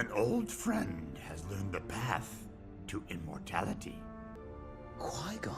An old friend has learned the path to immortality. Qui-Gon.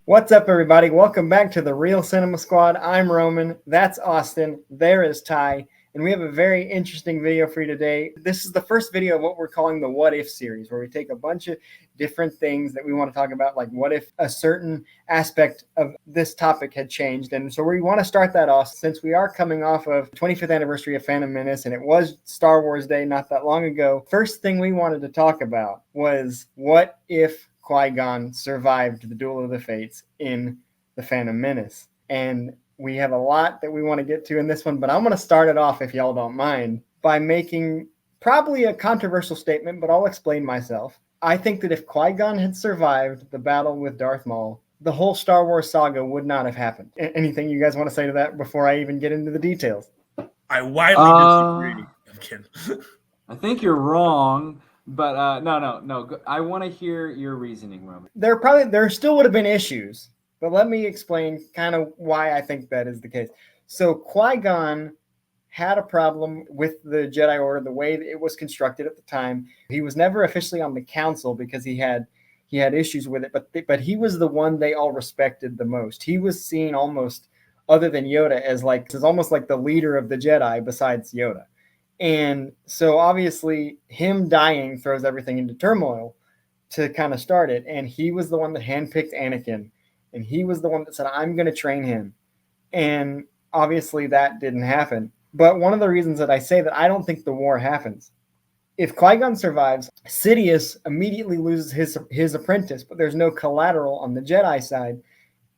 What's up, everybody? Welcome back to the Real Cinema Squad. I'm Roman. That's Austin. There is Ty. And we have a very interesting video for you today. This is the first video of what we're calling the What If series, where we take a bunch of different things that we want to talk about, like what if a certain aspect of this topic had changed. And so we want to start that off since we are coming off of the 25th anniversary of Phantom Menace, and it was Star Wars Day not that long ago. First thing we wanted to talk about was what if Qui-Gon survived the Duel of the Fates in the Phantom Menace. And we have a lot that we want to get to in this one, but I'm going to start it off, if y'all don't mind, by making probably a controversial statement, but I'll explain myself. I think that if Qui-Gon had survived the battle with Darth Maul, the whole Star Wars saga would not have happened. Anything you guys want to say to that before I even get into the details? I widely disagree. I'm kidding. I think you're wrong, but no. I want to hear your reasoning, Roman. There still would have been issues, but let me explain kind of why I think that is the case. So Qui-Gon had a problem with the Jedi Order, the way that it was constructed at the time. He was never officially on the council because he had issues with it, but he was the one they all respected the most. He was seen almost, other than Yoda, as almost like the leader of the Jedi besides Yoda. And so obviously him dying throws everything into turmoil to kind of start it. And he was the one that handpicked Anakin. And he was the one that said, I'm going to train him. And obviously that didn't happen. But one of the reasons that I say that I don't think the war happens, if Qui-Gon survives, Sidious immediately loses his apprentice, but there's no collateral on the Jedi side.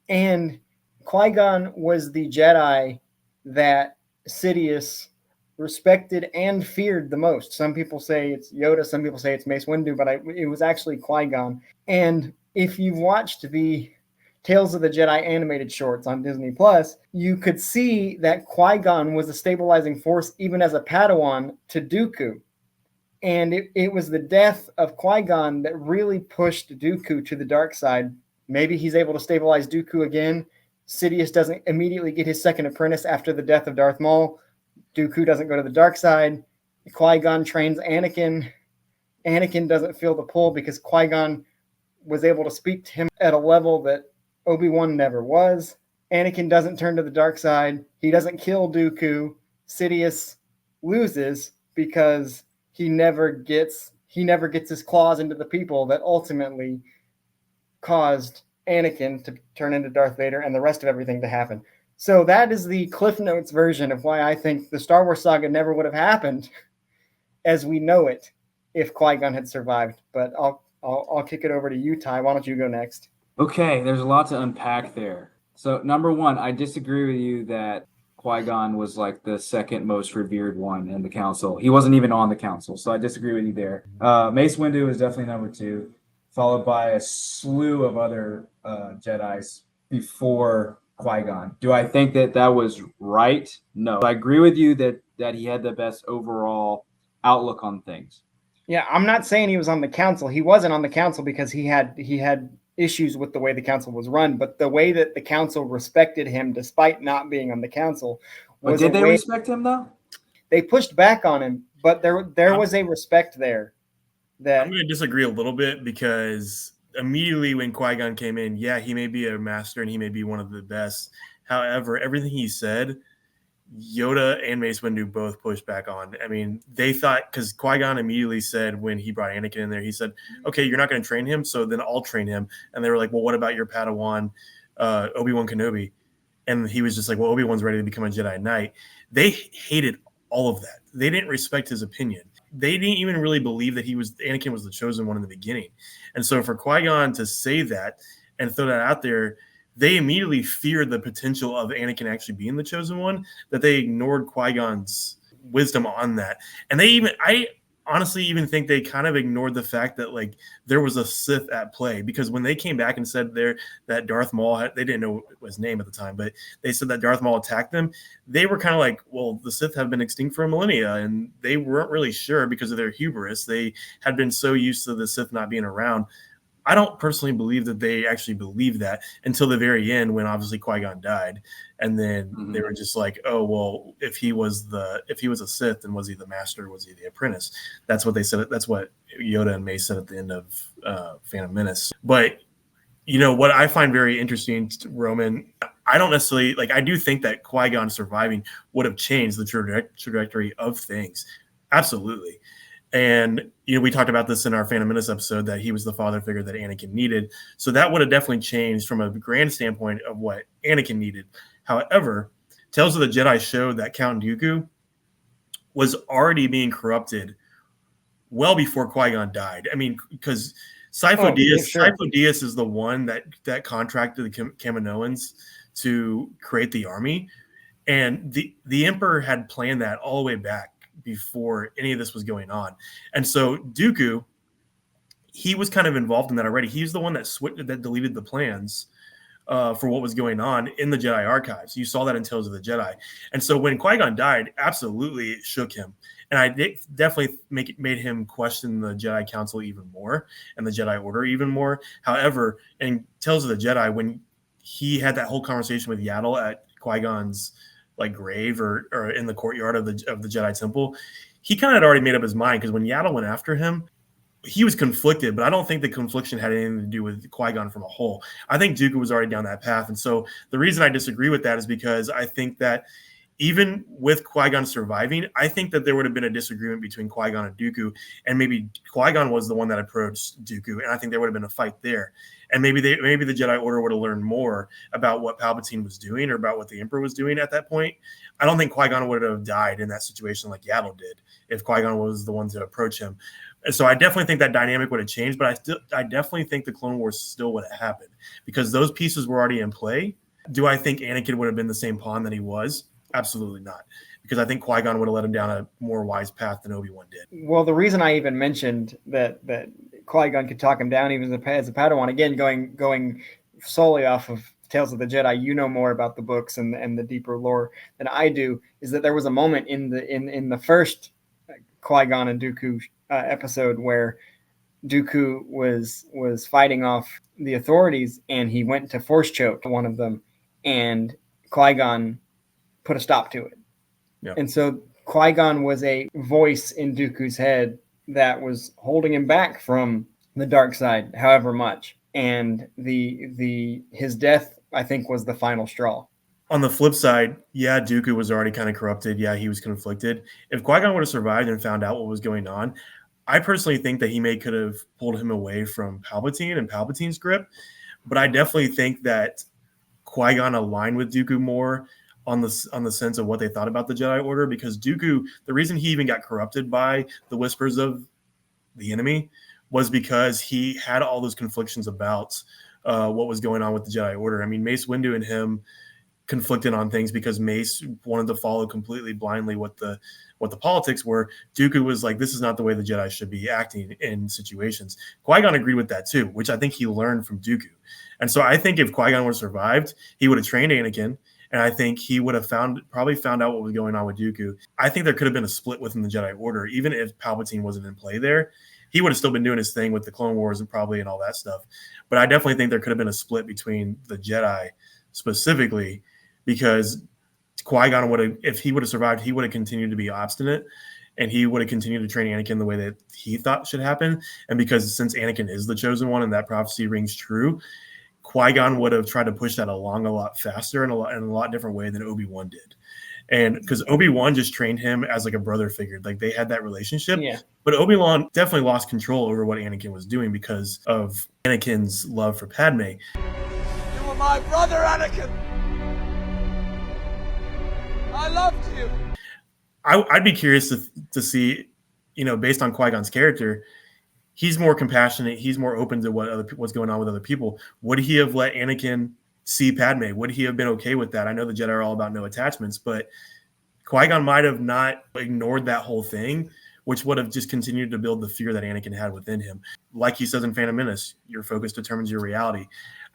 And Qui-Gon was the Jedi that Sidious respected and feared the most. Some people say it's Yoda, some people say it's Mace Windu, but it was actually Qui-Gon. And if you've watched the Tales of the Jedi animated shorts on Disney Plus, you could see that Qui-Gon was a stabilizing force even as a Padawan to Dooku. And it was the death of Qui-Gon that really pushed Dooku to the dark side. Maybe he's able to stabilize Dooku again. Sidious doesn't immediately get his second apprentice after the death of Darth Maul. Dooku doesn't go to the dark side. Qui-Gon trains Anakin. Anakin doesn't feel the pull because Qui-Gon was able to speak to him at a level that Obi-Wan never was. Anakin doesn't turn to the dark side. He doesn't kill Dooku. Sidious loses because he never gets his claws into the people that ultimately caused Anakin to turn into Darth Vader and the rest of everything to happen. So that is the Cliff Notes version of why I think the Star Wars saga never would have happened as we know it if Qui-Gon had survived. But I'll kick it over to you, Ty. Why don't you go next? Okay, there's a lot to unpack there. So number one, I disagree with you that Qui-Gon was like the second most revered one in the council. He wasn't even on the council, so I disagree with you there. Mace Windu is definitely number two, followed by a slew of other Jedis before Qui-Gon. Do I think that was right? No. I agree with you that he had the best overall outlook on things. Yeah, I'm not saying he was on the council. He wasn't on the council because he had issues with the way the council was run, but the way that the council respected him despite not being on the council was did they respect him though? They pushed back on him, but there was a respect there. That I'm going to disagree a little bit because immediately when Qui-Gon came in, yeah, he may be a master and he may be one of the best. However, everything he said, Yoda and Mace Windu both pushed back on. I mean, they thought, because Qui-Gon immediately said when he brought Anakin in there, he said, okay, you're not going to train him, so then I'll train him. And they were like, well, what about your Padawan, Obi-Wan Kenobi? And he was just like, well, Obi-Wan's ready to become a Jedi Knight. They hated all of that. They didn't respect his opinion. They didn't even really believe that Anakin was the chosen one in the beginning. And so for Qui-Gon to say that and throw that out there, they immediately feared the potential of Anakin actually being the chosen one, that they ignored Qui-Gon's wisdom on that. And I honestly even think they kind of ignored the fact that like there was a Sith at play, because when they came back and said that Darth Maul they didn't know his name at the time, but they said that Darth Maul attacked them. They were kind of like, well, the Sith have been extinct for a millennia, and they weren't really sure because of their hubris. They had been so used to the Sith not being around. I don't personally believe that they actually believed that until the very end, when obviously Qui-Gon died, and then they were just like, oh well, if he was a Sith, then was he the master? Was he the apprentice? That's what they said. That's what Yoda and Mace said at the end of Phantom Menace. But what I find very interesting, Roman, I don't necessarily I do think that Qui-Gon surviving would have changed the trajectory of things. Absolutely. And, we talked about this in our Phantom Menace episode, that he was the father figure that Anakin needed. So that would have definitely changed from a grand standpoint of what Anakin needed. However, Tales of the Jedi showed that Count Dooku was already being corrupted well before Qui-Gon died. I mean, because Sifo Dyas is the one that contracted the Kaminoans to create the army. And the Emperor had planned that all the way back before any of this was going on. And so Dooku, he was kind of involved in that already. He's the one that deleted the plans for what was going on in the Jedi archives. You saw that in Tales of the Jedi. And so when Qui-Gon died, absolutely it shook him. And I definitely made him question the Jedi Council even more and the Jedi Order even more. However, in Tales of the Jedi, when he had that whole conversation with Yaddle at Qui-Gon's grave or in the courtyard of the Jedi Temple, he kind of had already made up his mind, because when Yaddle went after him, he was conflicted, but I don't think the confliction had anything to do with Qui-Gon from a whole. I think Dooku was already down that path. And so the reason I disagree with that is because I think that even with Qui-Gon surviving, I think that there would have been a disagreement between Qui-Gon and Dooku, and maybe Qui-Gon was the one that approached Dooku, and I think there would have been a fight there. And maybe the Jedi Order would have learned more about what Palpatine was doing or about what the Emperor was doing at that point. I don't think Qui-Gon would have died in that situation like Yaddle did if Qui-Gon was the one to approach him. And so I definitely think that dynamic would have changed, but I definitely think the Clone Wars still would have happened because those pieces were already in play. Do I think Anakin would have been the same pawn that he was? Absolutely not, because I think Qui-Gon would have led him down a more wise path than Obi-Wan did. Well, the reason I even mentioned that Qui-Gon could talk him down even as a Padawan, again, going solely off of Tales of the Jedi, you know more about the books and the deeper lore than I do, is that there was a moment in the first Qui-Gon and Dooku episode where Dooku was fighting off the authorities, and he went to force choke one of them, and Qui-Gon put a stop to it. Yep. And so Qui-Gon was a voice in Dooku's head that was holding him back from the dark side, however much. And his death, I think, was the final straw. On the flip side, yeah, Dooku was already kind of corrupted. Yeah, he was conflicted. If Qui-Gon would have survived and found out what was going on, I personally think that he could have pulled him away from Palpatine and Palpatine's grip. But I definitely think that Qui-Gon aligned with Dooku more on the sense of what they thought about the Jedi Order, because Dooku, the reason he even got corrupted by the whispers of the enemy was because he had all those conflictions about what was going on with the Jedi Order. I mean, Mace Windu and him conflicted on things because Mace wanted to follow completely blindly what the politics were. Dooku was like, this is not the way the Jedi should be acting in situations. Qui-Gon agreed with that too, which I think he learned from Dooku. And so I think if Qui-Gon would have survived, he would have trained Anakin, and I think he would have probably found out what was going on with Dooku. I think there could have been a split within the Jedi Order. Even if Palpatine wasn't in play there, he would have still been doing his thing with the Clone Wars and all that stuff. But I definitely think there could have been a split between the Jedi specifically, because Qui-Gon would have, if he would have survived, he would have continued to be obstinate, and he would have continued to train Anakin the way that he thought should happen. And because since Anakin is the chosen one and that prophecy rings true, Qui-Gon would have tried to push that along a lot faster and in a lot different way than Obi-Wan did. And because Obi-Wan just trained him as like a brother figure, like they had that relationship. Yeah. But Obi-Wan definitely lost control over what Anakin was doing because of Anakin's love for Padme. You were my brother, Anakin. I loved you. I'd be curious to see, based on Qui-Gon's character, he's more compassionate. He's more open to what's going on with other people. Would he have let Anakin see Padme? Would he have been okay with that? I know the Jedi are all about no attachments, but Qui-Gon might have not ignored that whole thing, which would have just continued to build the fear that Anakin had within him. Like he says in Phantom Menace, your focus determines your reality.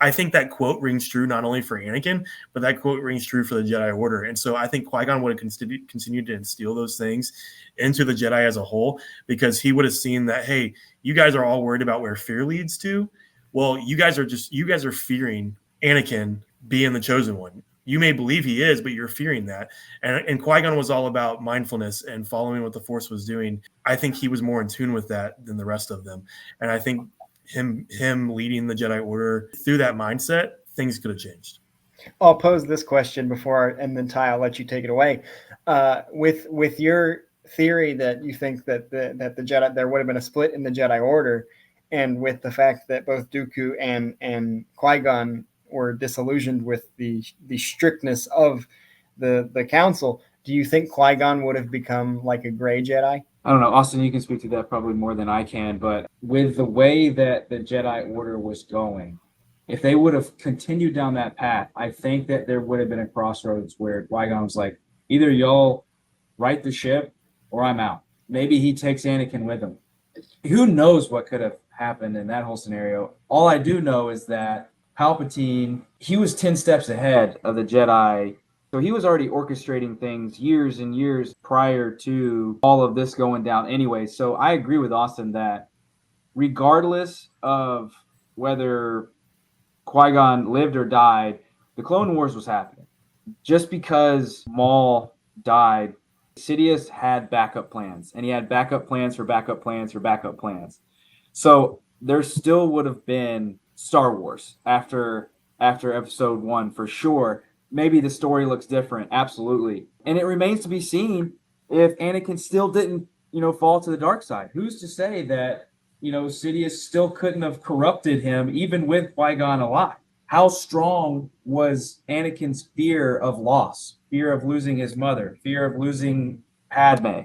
I think that quote rings true not only for Anakin, but that quote rings true for the Jedi Order. And so I think Qui-Gon would have continued to instill those things into the Jedi as a whole, because he would have seen that, hey, you guys are all worried about where fear leads to. well, you guys are fearing Anakin being the chosen one. You may believe he is, but you're fearing that. And Qui-Gon was all about mindfulness and following what the Force was doing. I think he was more in tune with that than the rest of them. And I think him leading the Jedi Order through that mindset, things could have changed. I'll pose this question before, and then Ty, I'll let you take it away. With your theory that you think that the Jedi, there would have been a split in the Jedi Order, and with the fact that both Dooku and Qui-Gon were disillusioned with the strictness of the Council, do you think Qui-Gon would have become like a gray Jedi? I don't know, Austin, you can speak to that probably more than I can, but with the way that the Jedi Order was going, if they would have continued down that path, I think that there would have been a crossroads where Qui-Gon was like, either y'all right the ship or I'm out. Maybe he takes Anakin with him. Who knows what could have happened in that whole scenario? All I do know is that Palpatine, he was 10 steps ahead of the Jedi. So he was already orchestrating things years and years prior to all of this going down anyway. So I agree with Austin that regardless of whether Qui-Gon lived or died, the Clone Wars was happening. Just because Maul died, Sidious had backup plans, and he had backup plans for backup plans for backup plans. So there still would have been Star Wars after Episode 1 for sure. Maybe the story looks different, absolutely. And it remains to be seen if Anakin still didn't, fall to the dark side. Who's to say that, Sidious still couldn't have corrupted him even with Qui-Gon alive? How strong was Anakin's fear of loss, fear of losing his mother, fear of losing Padme?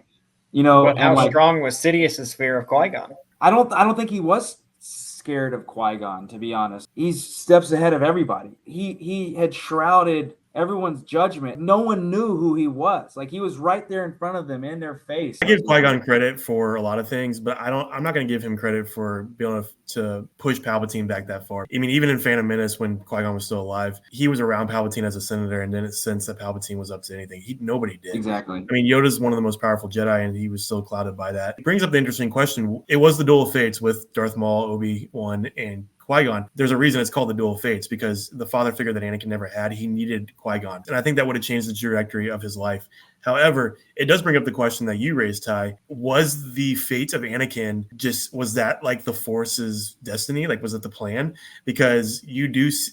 But how strong was Sidious's fear of Qui-Gon? I don't think he was scared of Qui-Gon, to be honest. He's steps ahead of everybody. He had shrouded everyone's judgment. No one knew who he was. Like, he was right there in front of them, in their face. I give Qui-Gon credit for a lot of things, but I'm not going to give him credit for being able to push Palpatine back that far. I mean, even in Phantom Menace, when Qui-Gon was still alive, he was around Palpatine as a senator and didn't sense that Palpatine was up to anything. Nobody did. Exactly. I mean, Yoda's one of the most powerful Jedi, and he was still clouded by that. It brings up the interesting question. It was the Duel of Fates with Darth Maul, Obi-Wan, and Qui-Gon. There's a reason it's called the Duel of Fates, because the father figure that Anakin never had, he needed Qui-Gon. And I think that would have changed the trajectory of his life. However, it does bring up the question that you raised, Ty. Was the fate of Anakin was that like the Force's destiny? Like, was it the plan? Because he was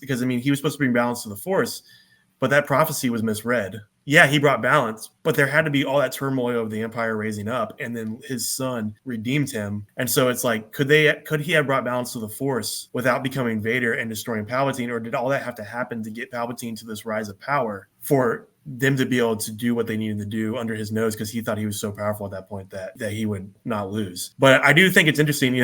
supposed to bring balance to the Force, but that prophecy was misread. Yeah, he brought balance, but there had to be all that turmoil of the Empire raising up, and then his son redeemed him. And so it's like, could he have brought balance to the Force without becoming Vader and destroying Palpatine, or did all that have to happen to get Palpatine to this rise of power for them to be able to do what they needed to do under his nose, because he thought he was so powerful at that point that he would not lose? But I do think it's interesting,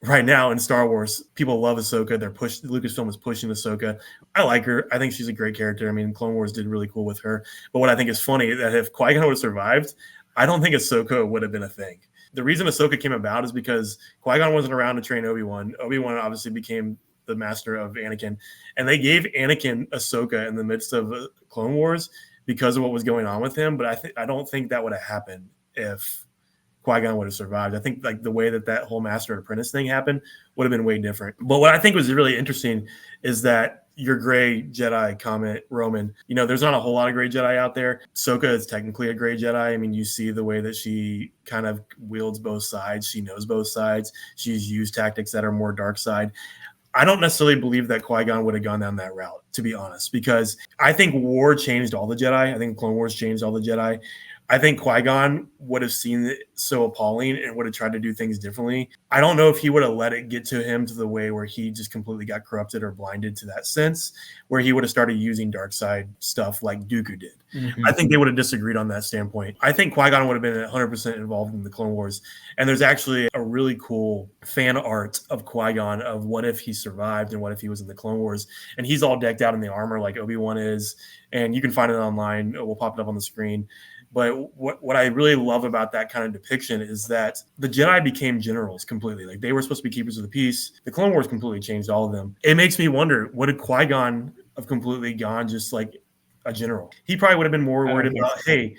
right now in Star Wars, people love Ahsoka. Lucasfilm is pushing Ahsoka. I like her. I think she's a great character. I mean, Clone Wars did really cool with her. But what I think is funny is that if Qui-Gon would have survived, I don't think Ahsoka would have been a thing. The reason Ahsoka came about is because Qui-Gon wasn't around to train Obi-Wan. Obi-Wan obviously became the master of Anakin, and they gave Anakin Ahsoka in the midst of Clone Wars because of what was going on with him. But I don't think that would have happened if Qui-Gon would have survived. I think like the way that whole master and apprentice thing happened would have been way different. But what I think was really interesting is that your gray Jedi comment, Roman, there's not a whole lot of gray Jedi out there. Ahsoka is technically a gray Jedi. I mean, you see the way that she kind of wields both sides. She knows both sides. She's used tactics that are more dark side. I don't necessarily believe that Qui-Gon would have gone down that route, to be honest, because I think war changed all the Jedi. I think Clone Wars changed all the Jedi. I think Qui-Gon would have seen it so appalling and would have tried to do things differently. I don't know if he would have let it get to him to the way where he just completely got corrupted or blinded to that sense, where he would have started using dark side stuff like Dooku did. Mm-hmm. I think they would have disagreed on that standpoint. I think Qui-Gon would have been 100% involved in the Clone Wars. And there's actually a really cool fan art of Qui-Gon of what if he survived and what if he was in the Clone Wars. And he's all decked out in the armor like Obi-Wan is. And you can find it online. We'll pop it up on the screen. But what I really love about that kind of depiction is that the Jedi became generals completely. Like, they were supposed to be keepers of the peace. The Clone Wars completely changed all of them. It makes me wonder, would a Qui-Gon have completely gone just like a general? He probably would have been more worried about, hey,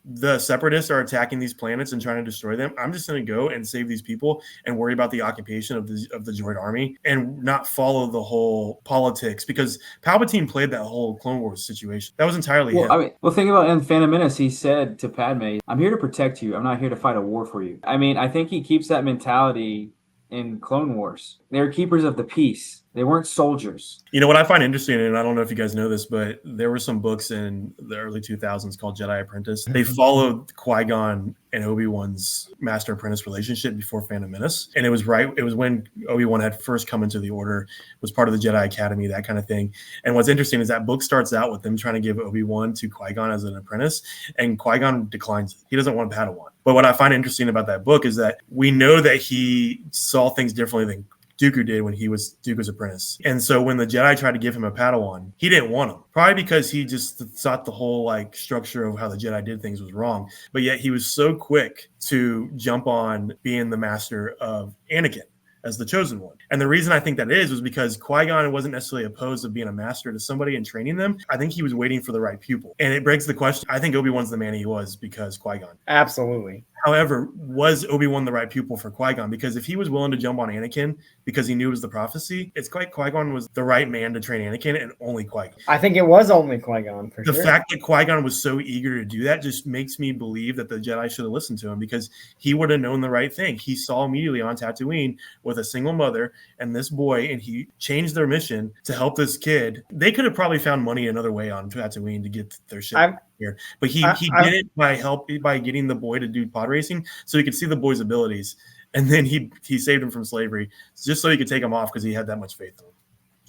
the Separatists are attacking these planets and trying to destroy them. I'm just going to go and save these people and worry about the occupation of the droid army and not follow the whole politics, because Palpatine played that whole Clone Wars situation. That was entirely him. Think about in Phantom Menace, he said to Padme, "I'm here to protect you. I'm not here to fight a war for you." I mean, I think he keeps that mentality in Clone Wars. They're keepers of the peace. They weren't soldiers. You know what I find interesting, and I don't know if you guys know this, but there were some books in the early 2000s called Jedi Apprentice. They followed Qui-Gon and Obi-Wan's master-apprentice relationship before Phantom Menace. And it was when Obi-Wan had first come into the Order, was part of the Jedi Academy, that kind of thing. And what's interesting is that book starts out with them trying to give Obi-Wan to Qui-Gon as an apprentice, and Qui-Gon declines it. He doesn't want Padawan. But what I find interesting about that book is that we know that he saw things differently than Dooku did when he was Dooku's apprentice. And so when the Jedi tried to give him a Padawan, he didn't want him. Probably because he just thought the whole structure of how the Jedi did things was wrong. But yet he was so quick to jump on being the master of Anakin as the chosen one. And the reason I think that was because Qui-Gon wasn't necessarily opposed to being a master to somebody and training them. I think he was waiting for the right pupil. And it begs the question, I think Obi-Wan's the man he was because Qui-Gon. Absolutely. However, was Obi-Wan the right pupil for Qui-Gon? Because if he was willing to jump on Anakin because he knew it was the prophecy, it's quite Qui-Gon was the right man to train Anakin, and only Qui-Gon. I think it was only Qui-Gon for sure. The fact that Qui-Gon was so eager to do that just makes me believe that the Jedi should have listened to him, because he would have known the right thing. He saw immediately on Tatooine with a single mother and this boy, and he changed their mission to help this kid. They could have probably found money another way on Tatooine to get their shit here, but he did it by getting the boy to do pod racing so he could see the boy's abilities, and then he saved him from slavery just so he could take him off because he had that much faith in him.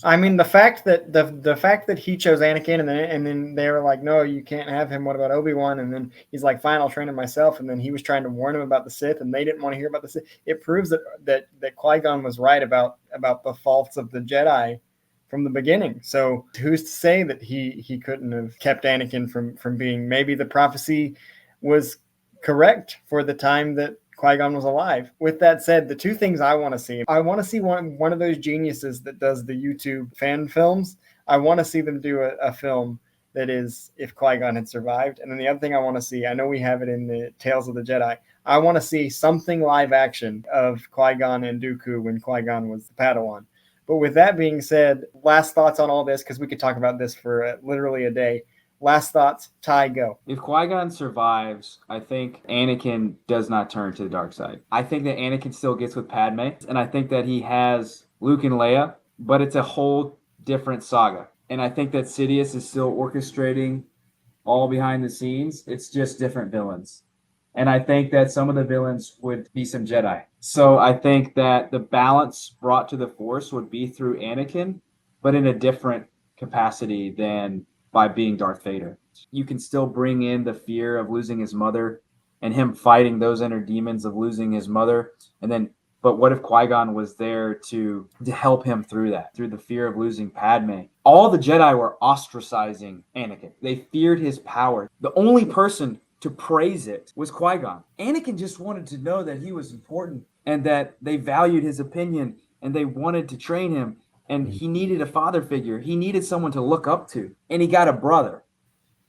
I mean, the fact that the fact that he chose Anakin and then they were like, no, you can't have him. What about Obi-Wan? And then he's like, fine, I'll train him myself. And then he was trying to warn him about the Sith, and they didn't want to hear about the Sith. It proves that Qui-Gon was right about the faults of the Jedi from the beginning. So who's to say that he couldn't have kept Anakin from being, maybe the prophecy was correct for the time that Qui-Gon was alive. With that said, the two things I want to see one of those geniuses that does the YouTube fan films. I want to see them do a film that is if Qui-Gon had survived. And then the other thing I want to see, I know we have it in the Tales of the Jedi, I want to see something live action of Qui-Gon and Dooku when Qui-Gon was the Padawan. But with that being said, last thoughts on all this, because we could talk about this for literally a day. Last thoughts, Ty, go. If Qui-Gon survives, I think Anakin does not turn to the dark side. I think that Anakin still gets with Padme, and I think that he has Luke and Leia, but it's a whole different saga. And I think that Sidious is still orchestrating all behind the scenes. It's just different villains. And I think that some of the villains would be some Jedi. So I think that the balance brought to the Force would be through Anakin, but in a different capacity than by being Darth Vader. You can still bring in the fear of losing his mother and him fighting those inner demons of losing his mother. But what if Qui-Gon was there to help him through that, through the fear of losing Padme? All the Jedi were ostracizing Anakin. They feared his power. The only person to praise it was Qui-Gon. Anakin just wanted to know that he was important and that they valued his opinion and they wanted to train him. And he needed a father figure. He needed someone to look up to. And he got a brother.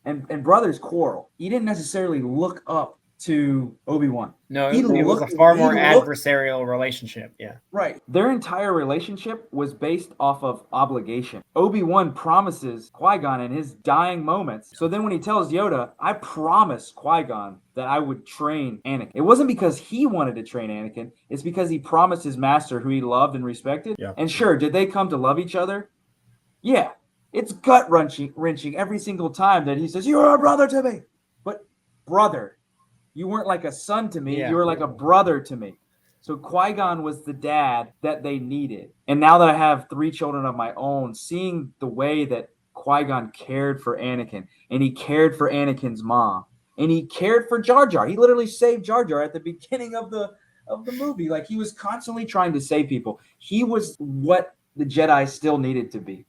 And brothers quarrel. He didn't necessarily look up to Obi-Wan. No, it was a far more adversarial relationship. Yeah. Right. Their entire relationship was based off of obligation. Obi-Wan promises Qui-Gon in his dying moments. So then when he tells Yoda, I promised Qui-Gon that I would train Anakin. It wasn't because he wanted to train Anakin. It's because he promised his master, who he loved and respected. Yeah. And sure, did they come to love each other? Yeah. It's gut-wrenching every single time that he says, you're a brother to me. But brother, you weren't like a son to me. Yeah. You were like a brother to me. So Qui-Gon was the dad that they needed. And now that I have 3 children of my own, seeing the way that Qui-Gon cared for Anakin, and he cared for Anakin's mom, and he cared for Jar Jar. He literally saved Jar Jar at the beginning of the movie. Like, he was constantly trying to save people. He was what the Jedi still needed to be.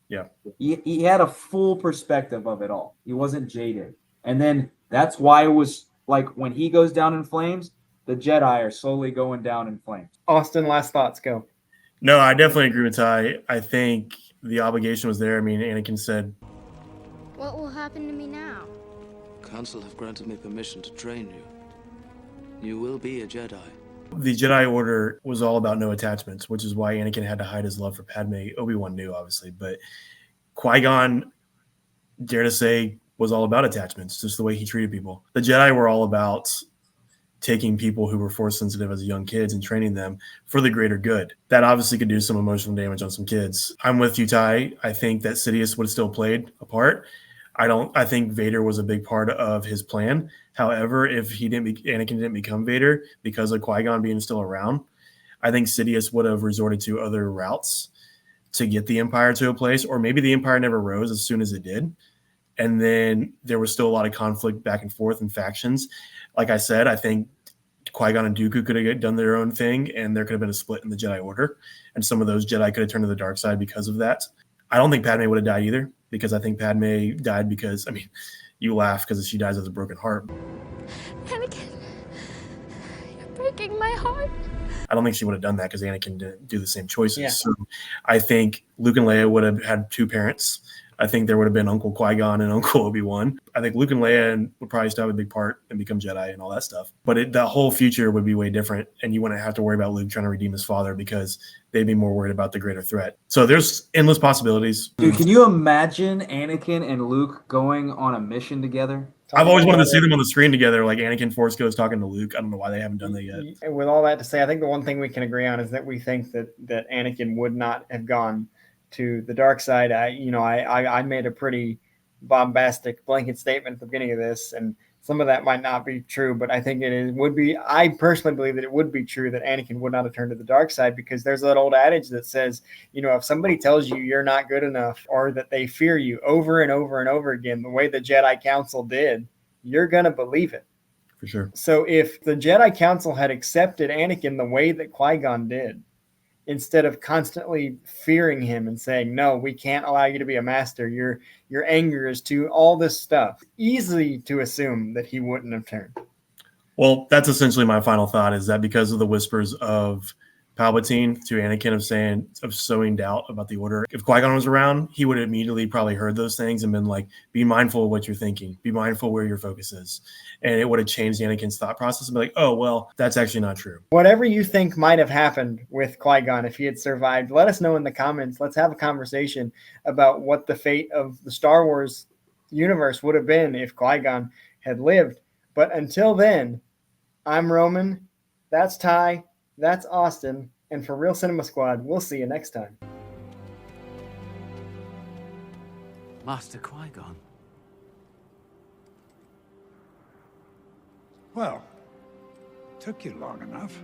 Yeah. He had a full perspective of it all. He wasn't jaded. And then that's why it was like when he goes down in flames, the Jedi are slowly going down in flames. Austin, last thoughts, go. No, I definitely agree with Ty. I think the obligation was there. I mean, Anakin said, what will happen to me now? Council have granted me permission to train you. You will be a Jedi. The Jedi Order was all about no attachments, which is why Anakin had to hide his love for Padme. Obi-Wan knew, obviously, but Qui-Gon, dare to say, was all about attachments, just the way he treated people. The Jedi were all about taking people who were force sensitive as young kids and training them for the greater good. That obviously could do some emotional damage on some kids. I'm with you, Ty. I think that Sidious would have still played a part. I think Vader was a big part of his plan. However, if Anakin didn't become Vader because of Qui-Gon being still around, I think Sidious would have resorted to other routes to get the Empire to a place, or maybe the Empire never rose as soon as it did. And then there was still a lot of conflict back and forth and factions. Like I said, I think Qui-Gon and Dooku could have done their own thing, and there could have been a split in the Jedi Order. And some of those Jedi could have turned to the dark side because of that. I don't think Padme would have died either, because I think Padme died because, I mean, you laugh because she dies with a broken heart. Anakin, you're breaking my heart. I don't think she would have done that because Anakin didn't do the same choices. Yeah. So I think Luke and Leia would have had two parents. I think there would have been Uncle Qui-Gon and Uncle Obi-Wan. I think Luke and Leia would probably still have a big part and become Jedi and all that stuff. But the whole future would be way different, and you wouldn't have to worry about Luke trying to redeem his father because they'd be more worried about the greater threat. So there's endless possibilities. Dude, can you imagine Anakin and Luke going on a mission together? I've always wanted to see them on the screen together, like Anakin Force Ghost talking to Luke. I don't know why they haven't done that yet. And with all that to say, I think the one thing we can agree on is that we think that Anakin would not have gone to the dark side. I made a pretty bombastic blanket statement at the beginning of this, and some of that might not be true, but I think would be. I personally believe that it would be true that Anakin would not have turned to the dark side, because there's that old adage that says, if somebody tells you you're not good enough, or that they fear you over and over and over again, the way the Jedi Council did, you're going to believe it. For sure. So if the Jedi Council had accepted Anakin the way that Qui-Gon did, instead of constantly fearing him and saying, no, we can't allow you to be a master, your anger is too, all this stuff, easy to assume that he wouldn't have turned. Well, that's essentially my final thought, is that because of the whispers of Palpatine to Anakin of sowing doubt about the Order, if Qui-Gon was around, he would have immediately probably heard those things and been like, be mindful of what you're thinking, be mindful where your focus is. And it would have changed Anakin's thought process and be like, oh, well, that's actually not true. Whatever you think might have happened with Qui-Gon if he had survived, let us know in the comments. Let's have a conversation about what the fate of the Star Wars universe would have been if Qui-Gon had lived. But until then, I'm Roman, that's Ty, that's Austin, and for Real Cinema Squad, we'll see you next time. Master Qui-Gon. Well, took you long enough.